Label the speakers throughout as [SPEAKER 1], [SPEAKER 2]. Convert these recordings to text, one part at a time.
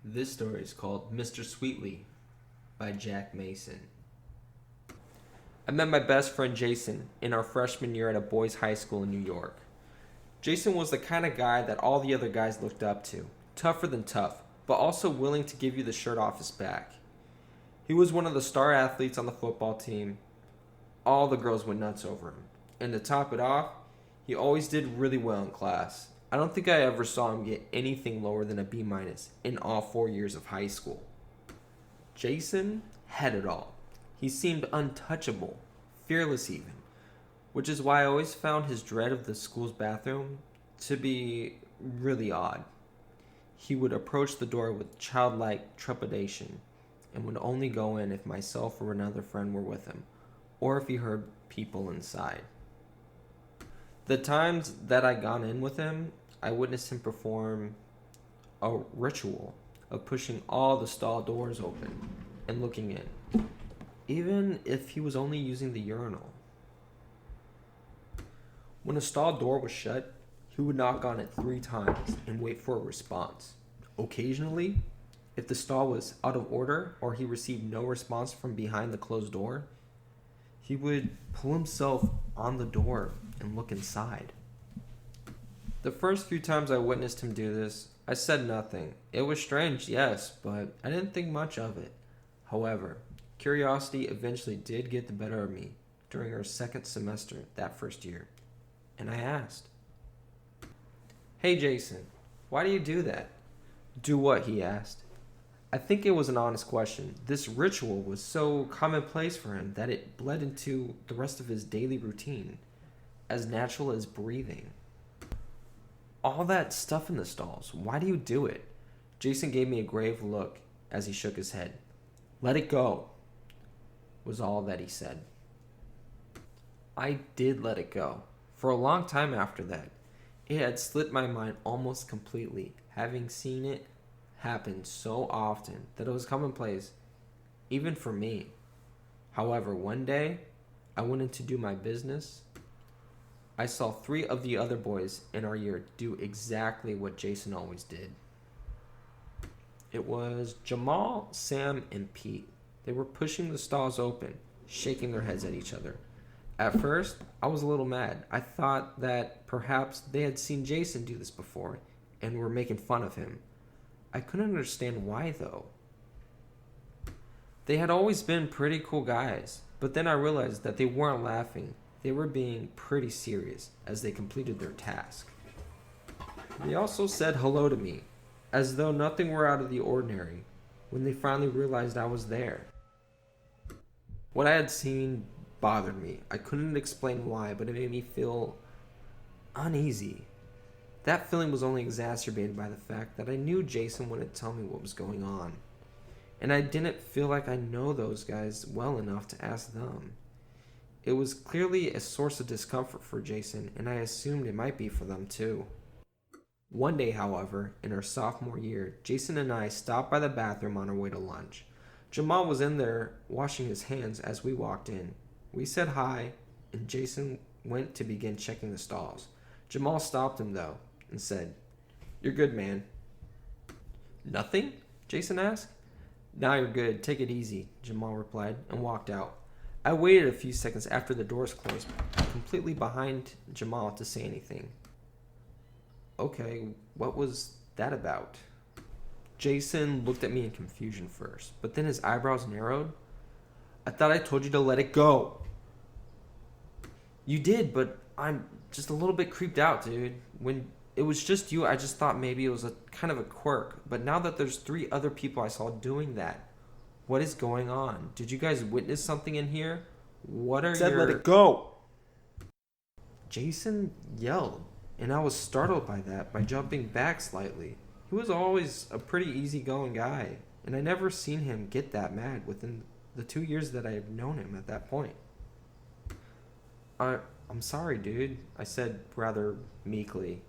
[SPEAKER 1] This story is called Mr. Sweetly by Jack Mason. I met my best friend Jason in our freshman year at a boys' high school in New York. Jason was the kind of guy that all the other guys looked up to, tougher than tough, but also willing to give you the shirt off his back. He was one of the star athletes on the football team. All the girls went nuts over him. And to top it off, he always did really well in class. I don't think I ever saw him get anything lower than a B- in all 4 years of high school. Jason had it all. He seemed untouchable, fearless even, which is why I always found his dread of the school's bathroom to be really odd. He would approach the door with childlike trepidation and would only go in if myself or another friend were with him, or if he heard people inside. The times that I gone in with him, I witnessed him perform a ritual of pushing all the stall doors open and looking in, even if he was only using the urinal. When a stall door was shut, he would knock on it 3 times and wait for a response. Occasionally, if the stall was out of order or he received no response from behind the closed door, he would pull himself on the door and look inside. The first few times I witnessed him do this, I said nothing. It was strange, yes, but I didn't think much of it. However, curiosity eventually did get the better of me during our second semester that first year, and I asked, "Hey Jason, why do you do that?" "Do what?" he asked. I think it was an honest question. This ritual was so commonplace for him that it bled into the rest of his daily routine, as natural as breathing. "All that stuff in the stalls, why do you do it?" Jason gave me a grave look as he shook his head. "Let it go," was all that he said. I did let it go. For a long time after that, it had slipped my mind almost completely, having seen it happen so often that it was commonplace, even for me. However, one day, I went in to do my business. I saw 3 of the other boys in our year do exactly what Jason always did. It was Jamal, Sam, and Pete. They were pushing the stalls open, shaking their heads at each other. At first, I was a little mad. I thought that perhaps they had seen Jason do this before and were making fun of him. I couldn't understand why, though. They had always been pretty cool guys, but then I realized that they weren't laughing. They were being pretty serious as they completed their task. They also said hello to me, as though nothing were out of the ordinary, when they finally realized I was there. What I had seen bothered me. I couldn't explain why, but it made me feel uneasy. That feeling was only exacerbated by the fact that I knew Jason wouldn't tell me what was going on, and I didn't feel like I know those guys well enough to ask them. It was clearly a source of discomfort for Jason, and I assumed it might be for them too. One day, however, in our sophomore year, Jason and I stopped by the bathroom on our way to lunch. Jamal was in there washing his hands as we walked in. We said hi, and Jason went to begin checking the stalls. Jamal stopped him, though, and said, "You're good, man." "Nothing?" Jason asked. "Now you're good. Take it easy," Jamal replied, and walked out. I waited a few seconds after the doors closed, completely behind Jamal, to say anything. "Okay, what was that about?" Jason looked at me in confusion first, but then his eyebrows narrowed. "I thought I told you to let it go." "You did, but I'm just a little bit creeped out, dude. When it was just you, I just thought maybe it was a kind of a quirk. But now that there's 3 other people I saw doing that, what is going on? Did you guys witness something in here? What are
[SPEAKER 2] Said
[SPEAKER 1] your..."
[SPEAKER 2] let it go.
[SPEAKER 1] Jason yelled, and I was startled by that, by jumping back slightly. He was always a pretty easygoing guy, and I never seen him get that mad within the 2 years that I had known him at that point. I'm sorry, dude," I said rather meekly.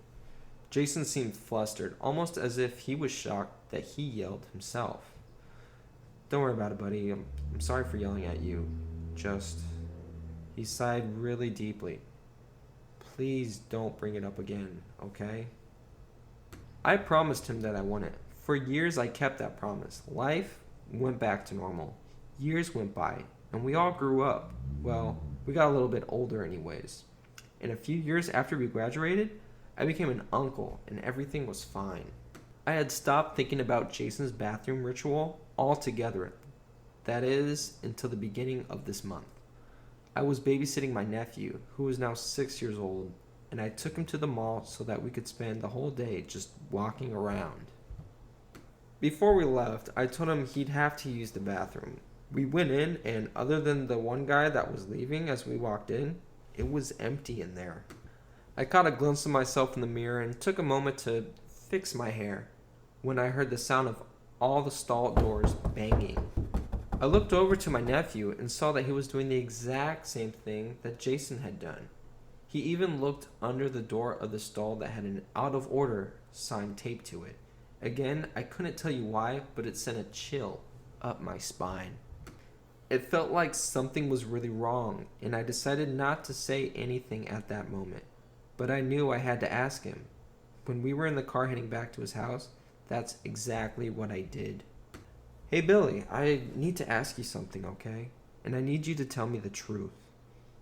[SPEAKER 1] Jason seemed flustered, almost as if he was shocked that he yelled himself. "Don't worry about it, buddy. I'm sorry for yelling at you. Just..." He sighed really deeply. "Please don't bring it up again, okay?" I promised him that I wouldn't. For years, I kept that promise. Life went back to normal. Years went by, and we all grew up. Well, we got a little bit older, anyways. And a few years after we graduated, I became an uncle, and everything was fine. I had stopped thinking about Jason's bathroom ritual altogether. That is, until the beginning of this month. I was babysitting my nephew, who is now 6 years old, and I took him to the mall so that we could spend the whole day just walking around. Before we left, I told him he'd have to use the bathroom. We went in, and other than the one guy that was leaving as we walked in, it was empty in there. I caught a glimpse of myself in the mirror and took a moment to fix my hair when I heard the sound of all the stall doors banging. I looked over to my nephew and saw that he was doing the exact same thing that Jason had done. He even looked under the door of the stall that had an out of order sign taped to it. Again, I couldn't tell you why, but it sent a chill up my spine. It felt like something was really wrong, and I decided not to say anything at that moment. But I knew I had to ask him. When we were in the car heading back to his house, that's exactly what I did. Hey Billy, I need to ask you something, okay? And I need you to tell me the truth.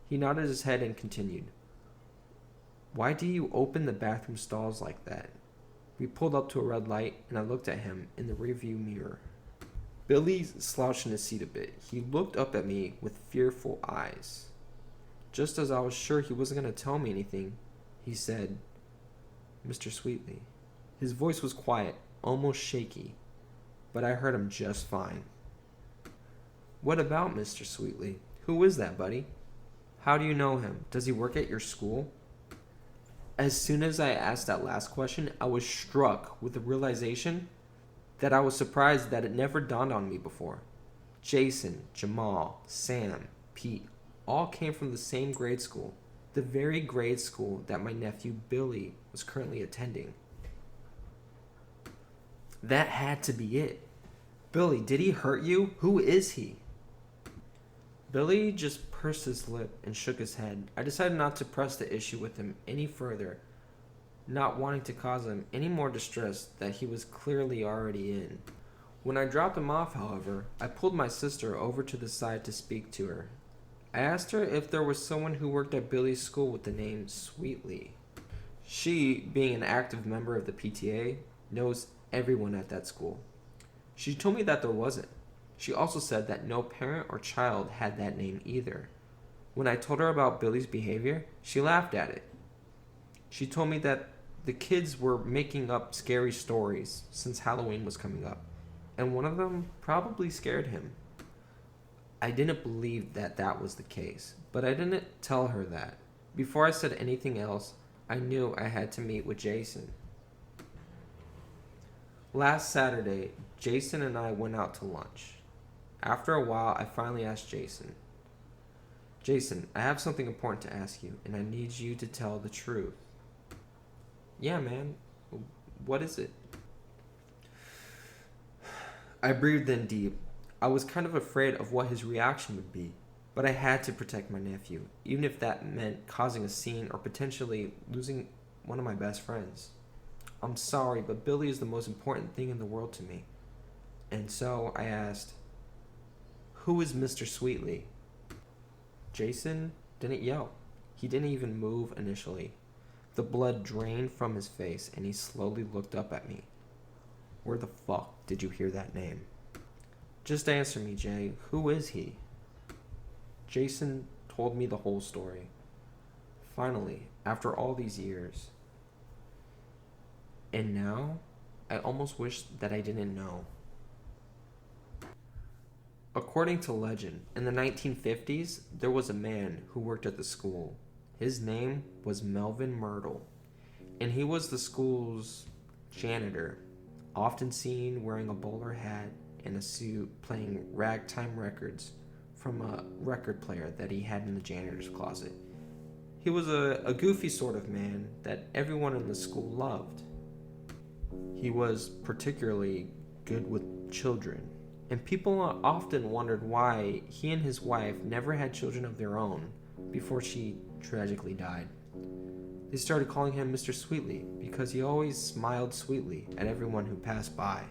[SPEAKER 1] He nodded his head and continued. Why do you open the bathroom stalls like that? We pulled up to a red light, and I looked at him in the rearview mirror. Billy slouched in his seat a bit. He looked up at me with fearful eyes. Just as I was sure he wasn't going to tell me anything, he said, Mr. Sweetly. His voice was quiet, almost shaky, but I heard him just fine. What about Mr. Sweetly? Who is that, buddy? How do you know him? Does he work at your school? As soon as I asked that last question, I was struck with the realization that I was surprised that it never dawned on me before. Jason, Jamal, Sam, Pete, all came from the same grade school, the very grade school that my nephew Billy was currently attending. That had to be it. Billy, did he hurt you? Who is he? Billy just pursed his lip and shook his head. I decided not to press the issue with him any further, not wanting to cause him any more distress that he was clearly already in. When I dropped him off, however, I pulled my sister over to the side to speak to her. I asked her if there was someone who worked at Billy's school with the name Sweetly. She, being an active member of the PTA, knows everyone at that school. She told me that there wasn't. She also said that no parent or child had that name either. When I told her about Billy's behavior, she laughed at it. She told me that the kids were making up scary stories since Halloween was coming up, and one of them probably scared him. I didn't believe that that was the case, but I didn't tell her that. Before I said anything else, I knew I had to meet with Jason. Last Saturday, Jason and I went out to lunch. After a while, I finally asked Jason, I have something important to ask you, and I need you to tell the truth. Yeah, man. What is it? I breathed in deep. I was kind of afraid of what his reaction would be, but I had to protect my nephew, even if that meant causing a scene or potentially losing one of my best friends. I'm sorry, but Billy is the most important thing in the world to me. And so I asked, who is Mr. Sweetly? Jason didn't yell. He didn't even move initially. The blood drained from his face, and he slowly looked up at me. Where the fuck did you hear that name? Just answer me, Jay. Who is he? Jason told me the whole story. Finally, after all these years. And now, I almost wish that I didn't know. According to legend, in the 1950s, there was a man who worked at the school. His name was Melvin Myrtle, and he was the school's janitor, often seen wearing a bowler hat and a suit playing ragtime records from a record player that he had in the janitor's closet. He was a goofy sort of man that everyone in the school loved. He was particularly good with children, and people often wondered why he and his wife never had children of their own before she tragically died. They started calling him Mr. Sweetly because he always smiled sweetly at everyone who passed by.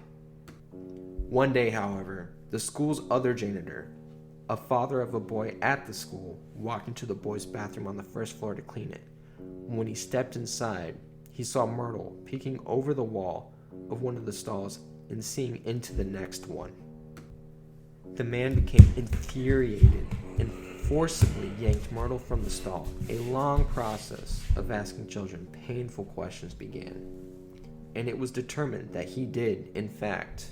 [SPEAKER 1] One day, however, the school's other janitor, a father of a boy at the school, walked into the boys' bathroom on the first floor to clean it. When he stepped inside, he saw Myrtle peeking over the wall of one of the stalls and seeing into the next one. The man became infuriated and forcibly yanked Myrtle from the stall. A long process of asking children painful questions began, and it was determined that he did, in fact,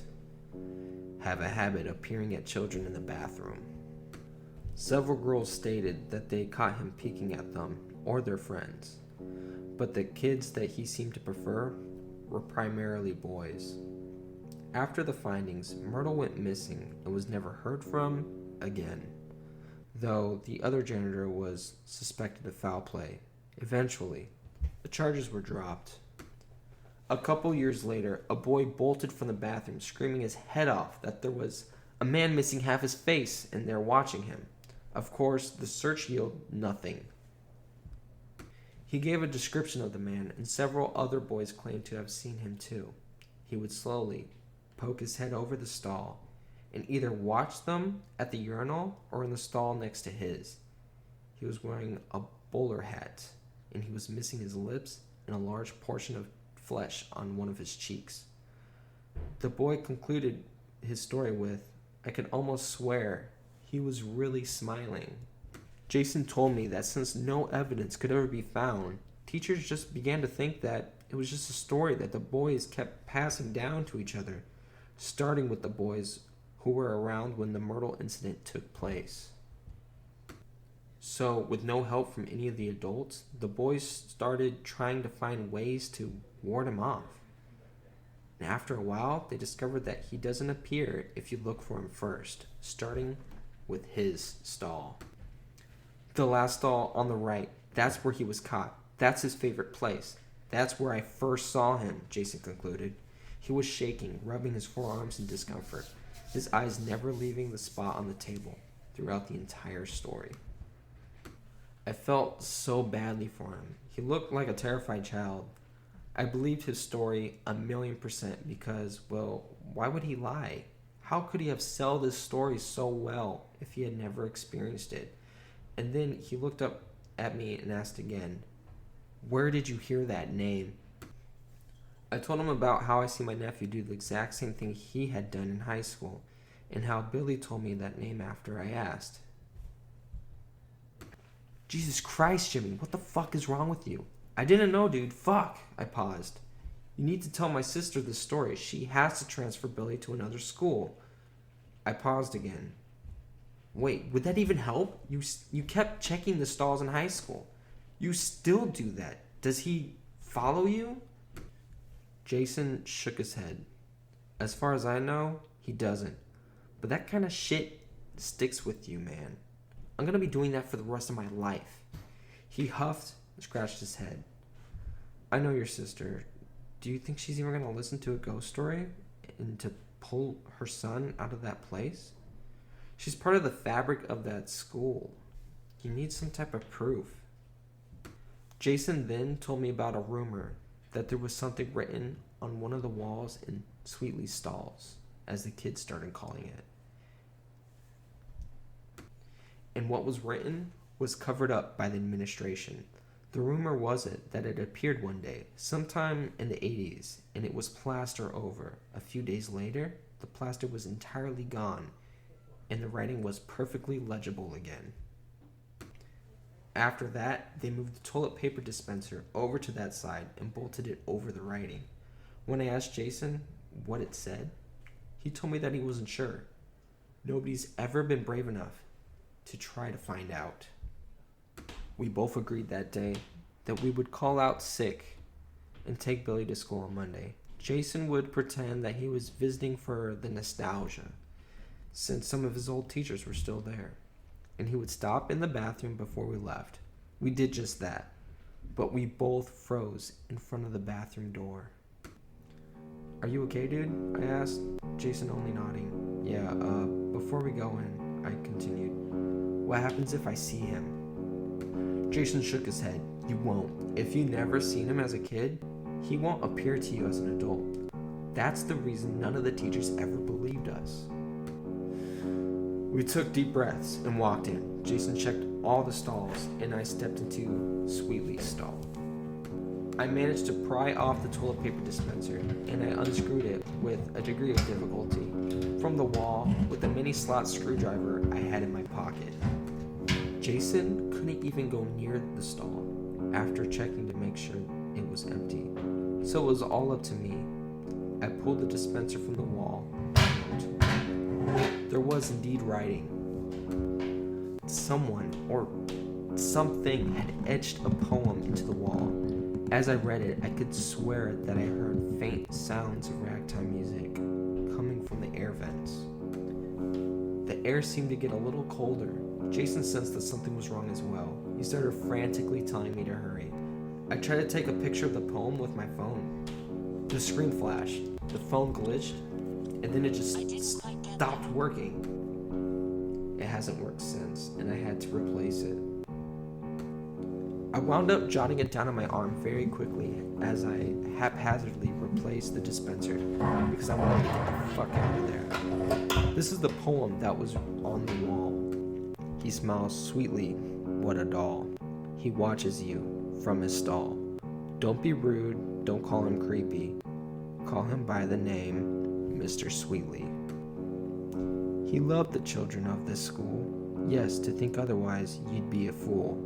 [SPEAKER 1] have a habit of peering at children in the bathroom. Several girls stated that they caught him peeking at them or their friends, but the kids that he seemed to prefer were primarily boys. After the findings, Myrtle went missing and was never heard from again, though the other janitor was suspected of foul play. Eventually, the charges were dropped. A couple years later, a boy bolted from the bathroom screaming his head off that there was a man missing half his face in there watching him. Of course, the search yielded nothing. He gave a description of the man, and several other boys claimed to have seen him too. He would slowly poke his head over the stall and either watch them at the urinal or in the stall next to his. He was wearing a bowler hat, and he was missing his lips and a large portion of flesh on one of his cheeks. The boy concluded his story with, "I could almost swear he was really smiling." Jason told me that since no evidence could ever be found, teachers just began to think that it was just a story that the boys kept passing down to each other, starting with the boys who were around when the Myrtle incident took place. So, with no help from any of the adults, the boys started trying to find ways to ward him off. And after a while, they discovered that he doesn't appear if you look for him first, starting with his stall. The last stall on the right, that's where he was caught. That's his favorite place. That's where I first saw him, Jason concluded. He was shaking, rubbing his forearms in discomfort, his eyes never leaving the spot on the table throughout the entire story. I felt so badly for him. He looked like a terrified child. I believed his story 1,000,000% because, well, why would he lie? How could he have sold this story so well if he had never experienced it? And then he looked up at me and asked again, "Where did you hear that name?" I told him about how I see my nephew do the exact same thing he had done in high school, and how Billy told me that name after I asked. "Jesus Christ, Jimmy, what the fuck is wrong with you?" "I didn't know, dude. Fuck." I paused. "You need to tell my sister this story. She has to transfer Billy to another school." I paused again. "Wait, would that even help? You kept checking the stalls in high school. You still do that. Does he follow you?" Jason shook his head. "As far as I know, he doesn't. But that kind of shit sticks with you, man. I'm going to be doing that for the rest of my life." He huffed and scratched his head. "I know your sister. Do you think she's even going to listen to a ghost story and to pull her son out of that place? She's part of the fabric of that school. You need some type of proof." Jason then told me about a rumor that there was something written on one of the walls in Sweetly's stalls, as the kids started calling it. And what was written was covered up by the administration. The rumor was that it appeared one day, sometime in the 80s, and it was plaster over. A few days later, the plaster was entirely gone, and the writing was perfectly legible again. After that, they moved the toilet paper dispenser over to that side and bolted it over the writing. When I asked Jason what it said, he told me that he wasn't sure. Nobody's ever been brave enough to try to find out. We both agreed that day that we would call out sick and take Billy to school on Monday. Jason would pretend that he was visiting for the nostalgia, since some of his old teachers were still there, and he would stop in the bathroom before we left. We did just that, but we both froze in front of the bathroom door. "Are you okay, dude?" I asked, Jason only nodding. "Yeah, before we go in," I continued, "what happens if I see him?" Jason shook his head. He won't. If you never seen him as a kid, he won't appear to you as an adult. That's the reason none of the teachers ever believed us. We took deep breaths and walked in. Jason checked all the stalls, and I stepped into Sweetly's stall. I managed to pry off the toilet paper dispenser, and I unscrewed it with a degree of difficulty from the wall with a mini slot screwdriver I had in my pocket. Jason couldn't even go near the stall after checking to make sure it was empty, so it was all up to me. I pulled the dispenser from the wall. There was indeed writing. Someone or something had etched a poem into the wall. As I read it, I could swear that I heard faint sounds of ragtime music coming from the air vents. The air seemed to get a little colder. Jason sensed that something was wrong as well. He started frantically telling me to hurry. I tried to take a picture of the poem with my phone. The screen flashed, the phone glitched, and then it just stopped working. It hasn't worked since, and I had to replace it. I wound up jotting it down on my arm very quickly as I haphazardly replaced the dispenser because I wanted to get the fuck out of there. This is the poem that was on the wall. He smiles sweetly, what a doll. He watches you from his stall. Don't be rude, don't call him creepy. Call him by the name Mr. Sweetly. He loved the children of this school. Yes, to think otherwise, you'd be a fool.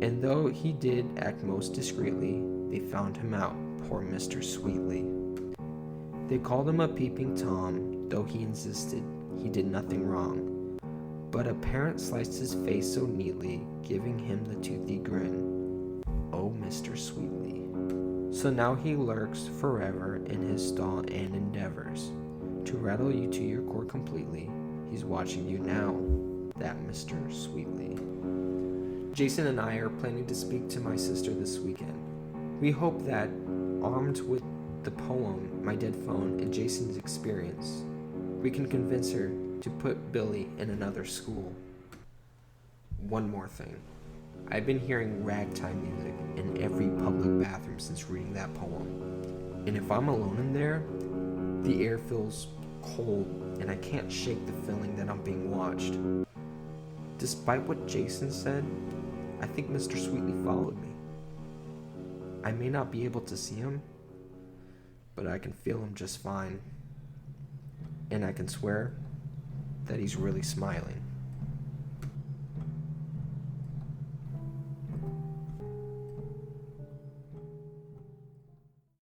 [SPEAKER 1] And though he did act most discreetly, they found him out, poor Mr. Sweetly. They called him a peeping Tom, though he insisted he did nothing wrong. But a parent sliced his face so neatly, giving him the toothy grin. Oh, Mr. Sweetly. So now he lurks forever in his stall and endeavors to rattle you to your core completely. He's watching you now, that Mr. Sweetly. Jason and I are planning to speak to my sister this weekend. We hope that, armed with the poem, my dead phone, and Jason's experience, we can convince her to put Billy in another school. One more thing. I've been hearing ragtime music in every public bathroom since reading that poem. And if I'm alone in there, the air feels cold and I can't shake the feeling that I'm being watched. Despite what Jason said, I think Mr. Sweetly followed me. I may not be able to see him, but I can feel him just fine. And I can swear that he's really smiling.